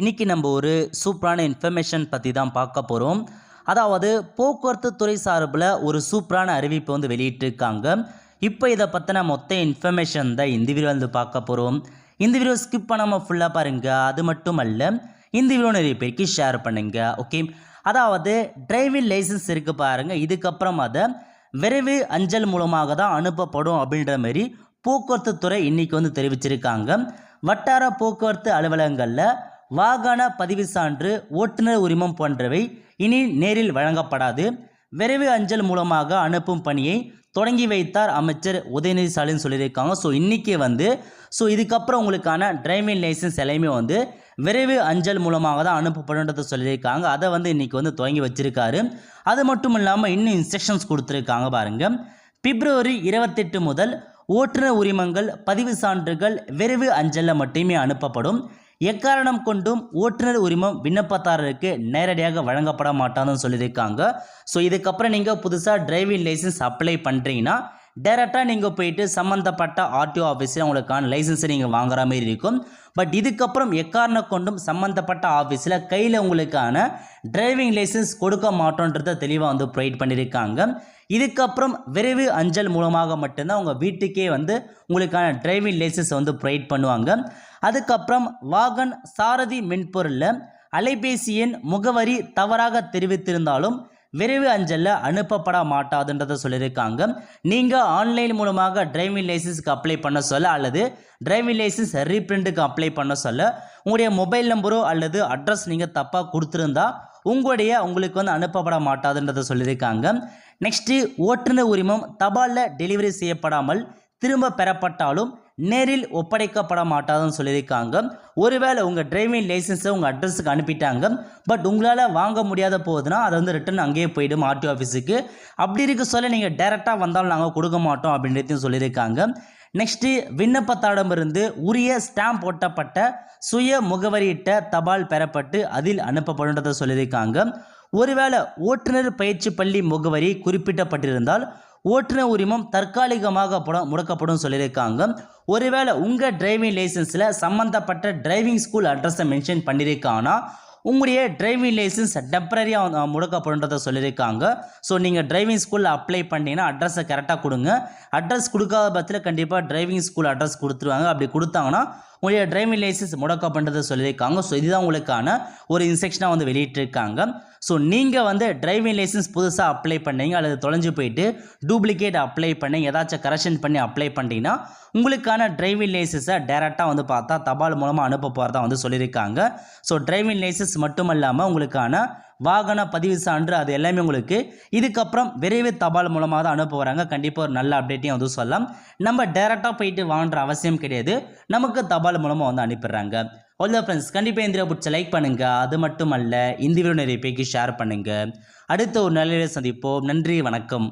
இன்னைக்கு நம்ம ஒரு சூப்பரான இன்ஃபர்மேஷன் பற்றி தான் பார்க்க போகிறோம். அதாவது போக்குவரத்து துறை சார்பில் ஒரு சூப்பரான அறிவிப்பு வந்து வெளியிட்டிருக்காங்க. இப்போ இதை பற்றின மொத்த இன்ஃபர்மேஷன் தான் இந்த வீடியோ வந்து பார்க்க போகிறோம். இந்த வீடியோ ஸ்கிப் பண்ணாமல் ஃபுல்லாக பாருங்கள். அது மட்டும் அல்ல, இந்த வீடியோ நிறைய பேருக்கு ஷேர் பண்ணுங்கள். ஓகே, அதாவது டிரைவிங் லைசன்ஸ் இருக்குது பாருங்கள், இதுக்கப்புறம் அதை விரைவு அஞ்சல் மூலமாக தான் அனுப்பப்படும் அப்படின்ற மாதிரி போக்குவரத்து துறை இன்றைக்கி வந்து தெரிவிச்சிருக்காங்க. வட்டார போக்குவரத்து அலுவலகங்களில் வாகன பதிவு சான்று, ஓட்டுநர் உரிமம் போன்றவை இனி நேரில் வழங்கப்படாது. விரைவு அஞ்சல் மூலமாக அனுப்பும் பணியை தொடங்கி வைத்தார் அமைச்சர் உதயநிதி ஸ்டாலின் சொல்லியிருக்காங்க. இன்றைக்கி இதுக்கப்புறம் உங்களுக்கான டிரைவிங் லைசன்ஸ் எல்லாமே விரைவு அஞ்சல் மூலமாக தான் அனுப்பப்படுன்றதை சொல்லியிருக்காங்க. அதை இன்றைக்கி தொடங்கி வச்சிருக்காரு. அது மட்டும் இல்லாமல் இன்னும் இன்ஸ்ட்ரக்ஷன்ஸ் கொடுத்துருக்காங்க பாருங்கள். பிப்ரவரி 28 முதல் ஓட்டுநர் உரிமங்கள், பதிவு சான்றுகள் விரைவு அஞ்சலில் மட்டுமே அனுப்பப்படும். எக்காரணம் கொண்டும் ஓட்டுநர் உரிமம் விண்ணப்பதாரருக்கு நேரடியாக வழங்கப்பட மாட்டாதுன்னு சொல்லியிருக்காங்க. இதுக்கப்புறம் நீங்கள் புதுசாக டிரைவிங் லைசன்ஸ் அப்ளை பண்ணுறீங்கன்னா டைரெக்டாக நீங்கள் போயிட்டு சம்மந்தப்பட்ட ஆர்டிஓ ஆஃபீஸில் உங்களுக்கான லைசன்ஸை நீங்கள் வாங்குற மாதிரி இருக்கும். பட் இதுக்கப்புறம் எக்காரணம் கொண்டும் சம்மந்தப்பட்ட ஆஃபீஸில் கையில் உங்களுக்கான டிரைவிங் லைசன்ஸ் கொடுக்க மாட்டோன்றதை தெளிவாக ப்ரொவைட் பண்ணியிருக்காங்க. இதுக்கப்புறம் விரைவு அஞ்சல் மூலமாக மட்டும்தான் உங்கள் வீட்டுக்கே உங்களுக்கான டிரைவிங் லைசன்ஸ் ப்ரொவைட் பண்ணுவாங்க. அதுக்கப்புறம் வாகன் சாரதி மென்பொருளில் அலைபேசி எண், முகவரி தவறாக தெரிவித்திருந்தாலும் விரைவு அஞ்சலில் அனுப்பப்பட மாட்டாதுன்றதை சொல்லியிருக்காங்க. நீங்கள் ஆன்லைன் மூலமாக டிரைவிங் லைசன்ஸுக்கு அப்ளை பண்ண சொல்ல அல்லது டிரைவிங் லைசன்ஸ் ரீப்ரிண்ட்டுக்கு அப்ளை பண்ண சொல்ல உங்களுடைய மொபைல் நம்பரோ அல்லது அட்ரஸ் நீங்கள் தப்பாக கொடுத்துருந்தா உங்களுக்கு அனுப்பப்பட மாட்டாதுன்றதை சொல்லியிருக்காங்க. நெக்ஸ்ட்டு, ஓட்டுநர் உரிமம் தபாலில் டெலிவரி செய்யப்படாமல் திரும்ப பெறப்பட்டாலும் நேரில் ஒப்படைக்கப்பட மாட்டாதுன்னு சொல்லியிருக்காங்க. ஒருவேளை உங்கள் டிரைவிங் லைசன்ஸை உங்கள் அட்ரஸுக்கு அனுப்பிட்டாங்க, பட் உங்களால் வாங்க முடியாத போகுதுன்னா அதை ரிட்டன் அங்கேயே போய்டும் ஆர்டிஓ ஆஃபீஸுக்கு. அப்படி இருக்க சொல்ல நீங்கள் டைரெக்டாக வந்தாலும் நாங்கள் கொடுக்க மாட்டோம் அப்படின்றதையும் சொல்லியிருக்காங்க. நெக்ஸ்ட்டு, விண்ணப்பத்தாரிடமிருந்து உரிய ஸ்டாம்ப் ஒட்டப்பட்ட சுய முகவரியிட்ட தபால் பெறப்பட்டு அதில் அனுப்பப்படுன்றதை சொல்லியிருக்காங்க. ஒருவேளை ஓட்டுநர் பயிற்சி பள்ளி முகவரி குறிப்பிட்டப்பட்டிருந்தால் ஓட்டுநர் உரிமம் தற்காலிகமாக முடக்கப்படும் சொல்லியிருக்காங்க. ஒருவேளை உங்கள் டிரைவிங் லைசன்ஸில் சம்மந்தப்பட்ட டிரைவிங் ஸ்கூல் அட்ரஸை மென்ஷன் பண்ணியிருக்காங்கன்னா உங்களுடைய டிரைவிங் லைசன்ஸ் டெம்பரரியாக முடக்கப்படுன்றதை சொல்லியிருக்காங்க. நீங்கள் டிரைவிங் ஸ்கூலில் அப்ளை பண்ணிங்கன்னா அட்ரஸை கரெக்டாக கொடுங்க. அட்ரஸ் கொடுக்காத பட்சத்தில் கண்டிப்பாக டிரைவிங் ஸ்கூல் அட்ரஸ் கொடுத்துருவாங்க. அப்படி கொடுத்தாங்கன்னா உங்களுடைய டிரைவிங் லைசன்ஸ் முடக்கப்படுறதை சொல்லியிருக்காங்க. இதுதான் உங்களுக்கான ஒரு இன்ஸ்ட்ரக்ஷனாக வெளியிட்டிருக்காங்க. நீங்கள் டிரைவிங் லைசன்ஸ் புதுசாக அப்ளை பண்ணீங்க அல்லது தொலைஞ்சு போயிட்டு டூப்ளிகேட் அப்ளை பண்ணி ஏதாச்சும் கரெக்ஷன் பண்ணி அப்ளை பண்ணிட்டீங்கன்னா உங்களுக்கான டிரைவிங் லைசன்ஸை டேரெக்டாக பார்த்தா தபால் மூலமாக அனுப்ப போகிறதா சொல்லியிருக்காங்க. டிரைவிங் லைசன்ஸ் மட்டும் இல்லாமல் உங்களுக்கான வாகன பதிவு சான்று அது எல்லாமே உங்களுக்கு இதுக்கப்புறம் விரைவு தபால் மூலமாக தான் அனுப்ப வராங்க. கண்டிப்பாக ஒரு நல்ல அப்டேட்டையும் சொல்லலாம். நம்ம டேரெக்டாக போயிட்டு வாங்குற அவசியம் கிடையாது, நமக்கு தபால் மூலமாக அனுப்பிடுறாங்க. ஆல் த ஃப்ரெண்ட்ஸ், கண்டிப்பாக இந்த வீடியோ பிடிச்ச லைக் பண்ணுங்கள். அது மட்டும் அல்ல, இந்த வீடியோ நிறைய பேருக்கு ஷேர் பண்ணுங்கள். அடுத்த ஒரு நல்ல சந்திப்போம். நன்றி, வணக்கம்.